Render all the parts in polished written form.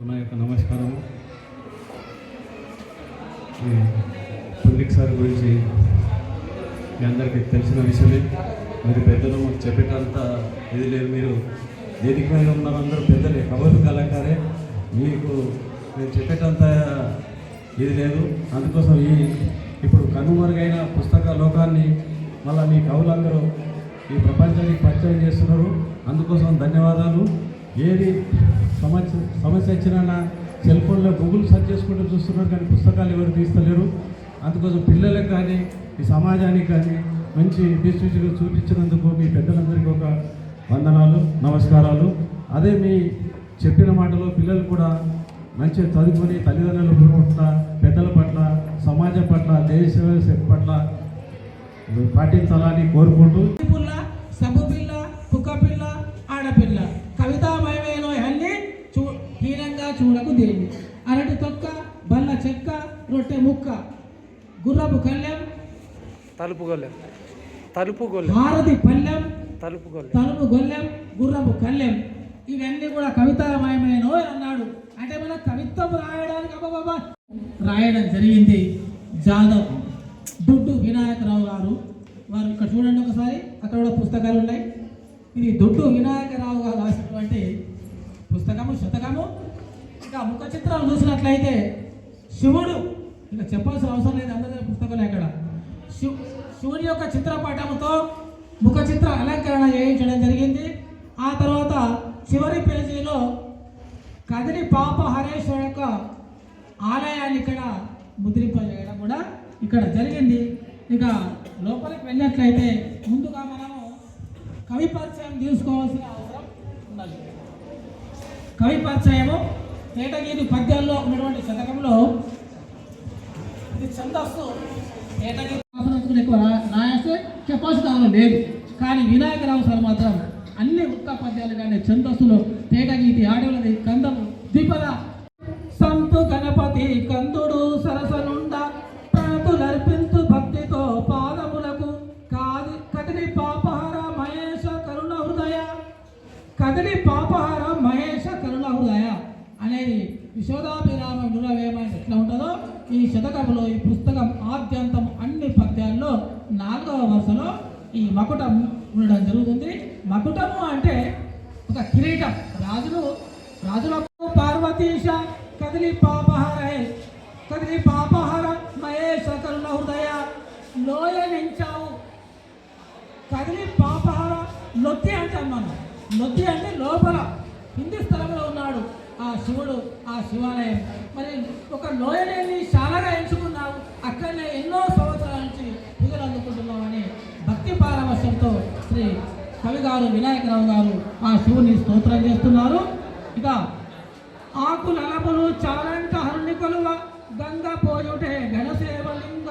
నా యొక్క నమస్కారము. పుల్లిక్ సార్ గురించి మీ అందరికీ తెలిసిన విషయమే. మీరు పెద్దలు మాకు చెప్పేటంత ఇది లేదు. మీరు వేదిక మీద ఉన్న అందరూ పెద్దలే, కబుర్లు కళాకారే. మీకు నేను చెప్పేటంత ఇది లేదు. అందుకోసం ఇప్పుడు కనుమరుగైన పుస్తక లోకాన్ని మళ్ళీ మీ కవులందరూ ఈ ప్రపంచానికి పరిచయం చేస్తున్నారు. అందుకోసం ధన్యవాదాలు. ఏది సమస్య వచ్చినా సెల్ ఫోన్లో గూగుల్ సెర్చ్ చేసుకుంటూ చూస్తున్నారు, కానీ పుస్తకాలు ఎవరు తీస్తలేరు. అందుకోసం పిల్లలకు కానీ ఈ సమాజానికి కానీ మంచి డిస్ట్రిక్ట్గా చూపించినందుకు మీ పెద్దలందరికీ ఒక వందనాలు, నమస్కారాలు. అదే మీ చెప్పిన మాటలో పిల్లలు కూడా మంచిగా చదువుకొని తల్లిదండ్రుల పట్ల, పెద్దల పట్ల, సమాజం పట్ల, దేశ పట్ల పాటించాలని కోరుకుంటూ సబ్బు పిల్ల, కుక్క పిల్ల, ఆడపిల్ల కవితామయమైన అన్ని హీనంగా చూడకు దేని. అరటి తొక్క, బల్ల చెక్క, రొట్టె ముక్క, గుర్రపు కళ్ళెం, తలుపు గొల్లెం, హారతి పల్లెం, తలుపు గొల్లెం, గుర్రపు కళ్ళెం, ఇవన్నీ కూడా కవితామయమైన అన్నాడు. అంటే మన కవిత్వం రాయడానికి రాయడం జరిగింది. జాదవ్ దుడ్డు వినాయకరావు గారు. వారు ఇక్కడ చూడండి ఒకసారి, అక్కడ కూడా పుస్తకాలు ఉన్నాయి. ఇది దుడ్డు వినాయకరావు గారు రాసినటువంటి పుస్తకము, శతకము. ఇంకా ముఖ చిత్రం చూసినట్లయితే శివుడు, ఇంకా చెప్పాల్సిన అవసరం లేదు, అందరి పుస్తకాలు అక్కడ శివుని యొక్క చిత్రపటముతో ముఖ చిత్ర అలంకరణ చేయించడం జరిగింది. ఆ తర్వాత చివరి పేజీలో కదిరి పాప హరేశ్వర యొక్క ఆలయాన్ని ఇక్కడ ముద్రింపజేయడం కూడా ఇక్కడ జరిగింది. ఇక లోపలికి వెళ్ళినట్లయితే ముందుగా మనము కవి పరిచయం తీసుకోవాల్సిన అవసరం ఉన్నది. కవి పరిచయము తేటగీతి పద్యాల్లో ఉన్నటువంటి శతకంలో ఇది ఛందస్సు. తేటగీతి ఎక్కువ రాస్తే చెప్పాల్సిన అవసరం లేదు, కానీ వినాయకరావు సార్ మాత్రం అన్ని ఉత్త పద్యాలు కానీ ఛందస్సులో తేటగీతి, ఆడవులది, కందము, ద్విపద, సంతు గణపతి కందుడు సరసనుండ ప్రణతులర్పింతు భక్తితో పాదములకు కదిలి పాపహార మహేశ కరుణ హృదయ, కదిలి పాపహార మహేశ కరుణ హృదయ అనేది యశోదాభిరామ నురవేమ ఎట్లా ఉంటుందో ఈ శతకంలో, ఈ పుస్తకం ఆద్యంతం అన్ని పద్యాల్లో 4వ వరుసలో ఈ మకుటం ఉండడం జరుగుతుంది. మకుటము అంటే ఒక కిరీటం. రాజులకు పార్వతీశ కదిలి పాపహార, కదిలి పాపహార మహేశ కరుణ హృదయ లోయనించావు. కదిలి పాపహార లొత్తి అంటాం మనం. లొత్తి అంటే లోపల హిందీ స్థలంలో ఉన్నాడు ఆ శివుడు, ఆ శివాలయం. మరి ఒక లోయలేని శాలగా ఎంచుకున్నావు, అక్కడనే ఎన్నో సంవత్సరాల నుంచి పూజలు అందుకుంటున్నామని భక్తి పారవశ్యంతో శ్రీ కవి గారు వినాయకరావు గారు ఆ శివుని స్తోత్రం చేస్తున్నారు. ఇక ఆకుల అలపులు చాలంట హరుని కొలువ గంగ పోయుటే గణసేవలింగ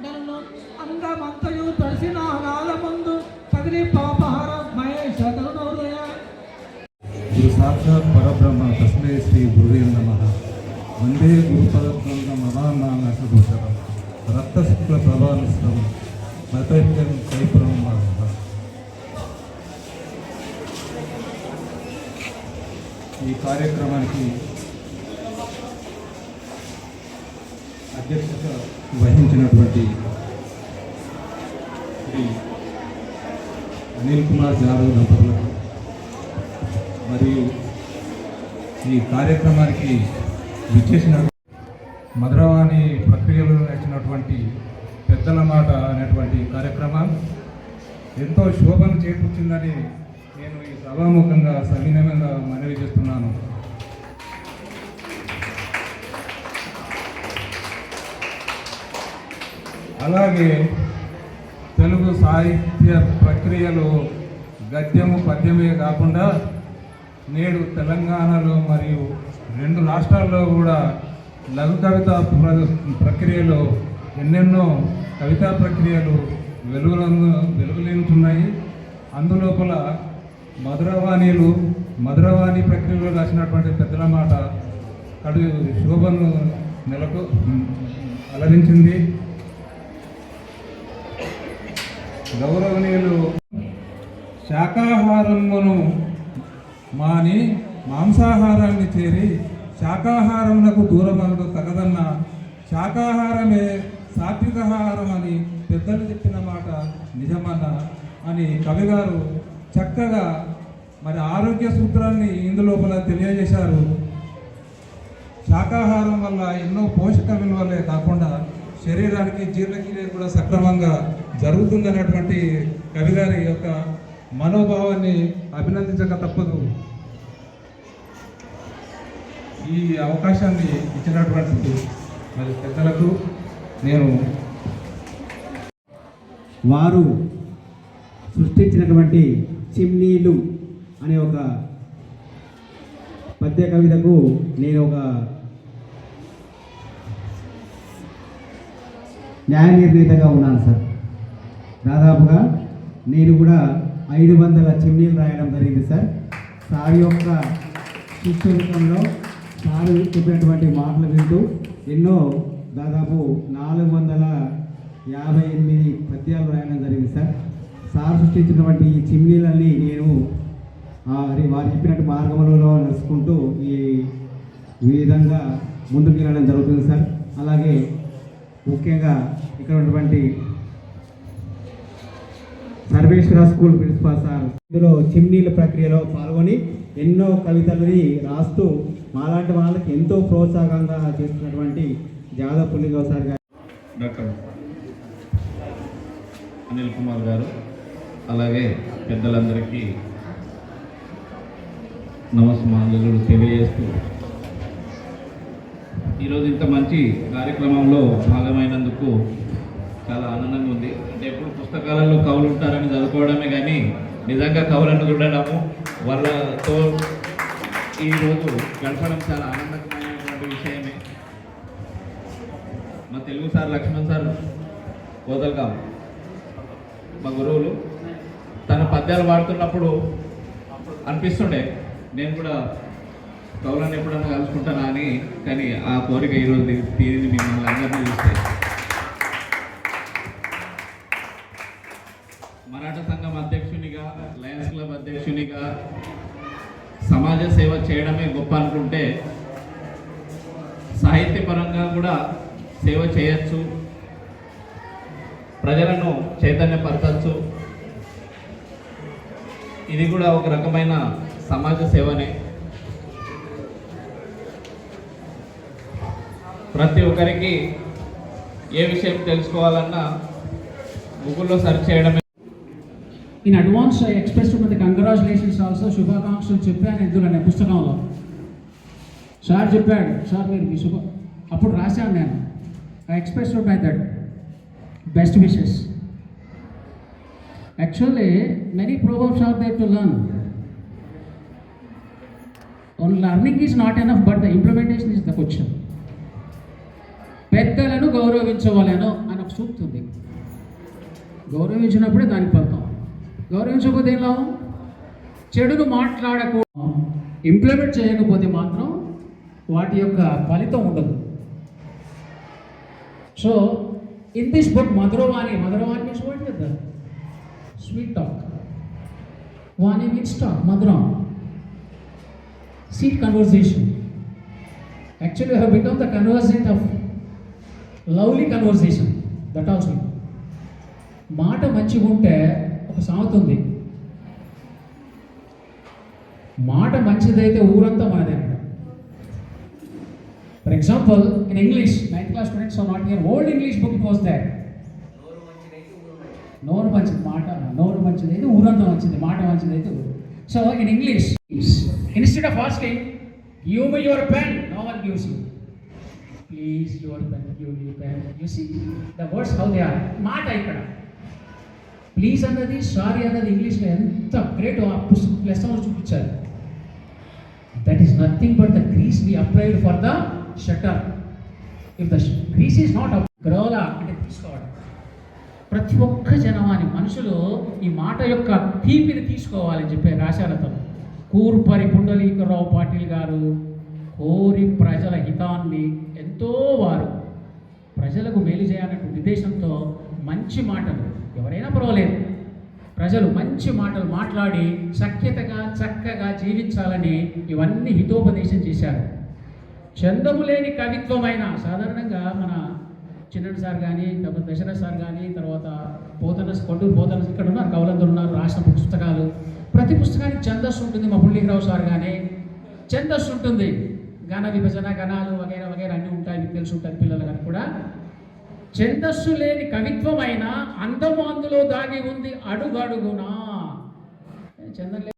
గను అంగమంతయు తడిసిన నాల ముందు కదిలి పాపహార మహేశ కరుణ హృదయ. గురు సాక్షాత్ పరబ్రహ్మ తస్మై శ్రీ గురువే నమః. వందే గురుపదం మహానాగోచరం రక్తశుక్ల ప్రభావిస్తం నైపేత్యం కైపురం. ఈ కార్యక్రమానికి అధ్యక్షత వహించినటువంటి శ్రీ అనిల్ కుమార్ జాదవ్ దంపతులకు, మరియు ఈ కార్యక్రమానికి విచ్చేసిన మధురవాణి ప్రక్రియలో నచ్చినటువంటి పెద్దల మాట అనేటువంటి కార్యక్రమం ఎంతో శోభను చేకూర్చిందని నేను ఈ సభాముఖంగా సవినయంగా మనవి చేస్తున్నాను. అలాగే తెలుగు సాహిత్య ప్రక్రియలో గద్యము, పద్యమే కాకుండా నేడు తెలంగాణలో మరియు 2 రాష్ట్రాల్లో కూడా లఘు కవిత ప్రక్రియలో ఎన్నెన్నో కవితా ప్రక్రియలు వెలుగులేనుతున్నాయి. అందులోపల మధురవాణి ప్రక్రియలో రాసినటువంటి పెద్దల మాట కడు శోభను అలరించింది. గౌరవనీయులు శాకాహారమును మాని మాంసాహారాన్ని చేరి శాకాహారమునకు దూరమనడు తగదన్న శాకాహారమే సాత్వికాహారం అని పెద్దలు చెప్పిన మాట నిజమన్న అని కవిగారు చక్కగా మరి ఆరోగ్య సూత్రాన్ని ఇందులోపల తెలియజేశారు. శాకాహారం వల్ల ఎన్నో పోషక విలువలే కాకుండా శరీరానికి జీర్ణక్రియ కూడా సక్రమంగా జరుగుతుందన్నటువంటి కవిగారి యొక్క మనోభావాన్ని అభినందించక తప్పదు. ఈ అవకాశాన్ని ఇచ్చినటువంటి మరి పెద్దలకు నేను వారు సృష్టించినటువంటి చిమ్నీలు అనే ఒక పద్య కవితకు నేను ఒక న్యాయ నిర్ణీతగా ఉన్నాను సార్. దాదాపుగా నేను కూడా 500 చిమ్నీలు రాయడం జరిగింది సార్. సార్ యొక్క శిష్యవృత్తంలో సార్ చెప్పినటువంటి మాటలు వింటూ ఎన్నో దాదాపు 458 పద్యాలు రాయడం జరిగింది సార్. సార్ సృష్టించినటువంటి ఈ చిమ్నీలన్నీ నేను వారు చెప్పినట్టు మార్గంలో నడుచుకుంటూ ఈ విధంగా ముందుకు వెళ్ళడం జరుగుతుంది సార్. అలాగే ముఖ్యంగా ఇక్కడ ఉన్నటువంటి సర్వేశ్వర స్కూల్ ప్రిన్సిపాల్ సార్ ఇందులో చిమ్నీల ప్రక్రియలో పాల్గొని ఎన్నో కవితలని రాస్తూ మాలాంటి వాళ్ళకి ఎంతో ప్రోత్సాహంగా చేస్తున్నటువంటి జాదవ్ పుల్లింగ సార్ గారు, డాక్టర్ అనిల్ కుమార్ గారు, అలాగే పెద్దలందరికీ నమస్కారాలు తెలియజేస్తూ ఈరోజు ఇంత మంచి కార్యక్రమంలో భాగమైనందుకు చాలా ఆనందంగా ఉంది. అంటే ఎప్పుడు పుస్తకాలలో కవులు ఉంటారని చదువుకోవడమే కానీ నిజంగా కవులను చూడడము వాళ్ళతో ఈరోజు గడపడం చాలా ఆనందకరమైనటువంటి విషయమే. మా తెలుగు సార్ లక్ష్మణ్ సార్ కోదల్గాం మా గురువులు, తన పద్యాలు వాడుతున్నప్పుడు అనిపిస్తుండే నేను కూడా కవులను ఎప్పుడన్నా కలుసుకుంటానా అని. కానీ ఆ కోరిక ఈరోజు తీరింది మిమ్మల్ని అందరినీ చూస్తే. మరాఠా సంఘం అధ్యక్షునిగా, లయన్స్ క్లబ్ అధ్యక్షునిగా సమాజ సేవ చేయడమే గొప్ప అనుకుంటే సాహిత్యపరంగా కూడా సేవ చేయొచ్చు, ప్రజలను చైతన్యపరచచ్చు. ఇది కూడా ఒక రకమైన సమాజ సేవనే. ప్రతి ఒక్కరికి ఏ విషయం తెలుసుకోవాలన్నా గూగుల్లో సెర్చ్ చేయడమే. In advance I express to the congratulations also, శుభాకాంక్షలు చెప్పాను ఇందులోనే పుస్తకంలో. సార్ చెప్పాడు, సార్ మీరు మీ అప్పుడు రాశాను నేను, I express to my that best wishes. Actually, many proverbs are there to learn. On learning is not enough, but the implementation is the question. పెద్దలను గౌరవించవలను అని ఒక సూక్తి ఉంది. గౌరవించినప్పుడే దానికి ఫలితం. గౌరవించకపోతే ఏం లాభం? చెడును మాట్లాడకూడదు. ఇంప్లిమెంట్ చేయకపోతే మాత్రం వాటి యొక్క ఫలితం ఉండదు. So in this book, Madhuravani means what is that? Sweet talk. Vani means talk, Madhuram. Sweet conversation. Actually, we have become the conversant of lovely conversation. That also. మాట మంచిగా ఉంటే ఒక సామెత ఉంది, మాట మంచిదైతే ఊరంతా మనదే. For example, in English, 9th class students are not here. Old English book was there. నోరు మంచిది, మాట నోరు మంచిది అయితే ఊరంతా మంచిది, మాట మంచిది అయితే ఊరు. So in English, instead of asking, give me your pen, no one gives you. Please your pen, give me pen. You see the words how they are. మాట ఇక్కడ ప్లీజ్ అన్నది, సారీ అన్నది ఇంగ్లీష్లో ఎంత గ్రేట్ ఆ లెసన్లో చూపించారు. That is nothing but the grease we applied for the shutter. If the grease is not up, grola అంటే తీసుకోవడం. ప్రతి ఒక్క జనవాని మనుషులు ఈ మాట యొక్క తీపిని తీసుకోవాలని చెప్పి రాశారతను. కూర్పరి పుండలీకరావు పాటిల్ గారు కోరి ప్రజల హితాన్ని ఎంతో వారు ప్రజలకు మేలు చేయాలనే ఉద్దేశంతో మంచి మాటలు, ఎవరైనా పర్వాలేదు, ప్రజలు మంచి మాటలు మాట్లాడి సఖ్యతగా చక్కగా జీవించాలని ఇవన్నీ హితోపదేశం చేశారు. చందము లేని కవిత్వమైన సాధారణంగా మన చిన్నటి సార్ కానీ తర్వాత దశరథ్ సార్ కానీ తర్వాత కొట్టూరు పోతన ఇక్కడ ఉన్నారు, కవులందరూ ఉన్నారు, రాసిన పుస్తకాలు. ప్రతి పుస్తకానికి ఛందస్సు ఉంటుంది. మా పుల్లిరావు సార్ కానీ ఛందస్సు ఉంటుంది. గాన విభజన గణాలు వగైరా వగైరా అన్నీ ఉంటాయి, మీకు తెలిసి ఉంటుంది పిల్లలు కానీ కూడా. ఛందస్సు లేని కవిత్వమైన అందము అందులో దాగి ఉంది అడుగడుగునా. చందం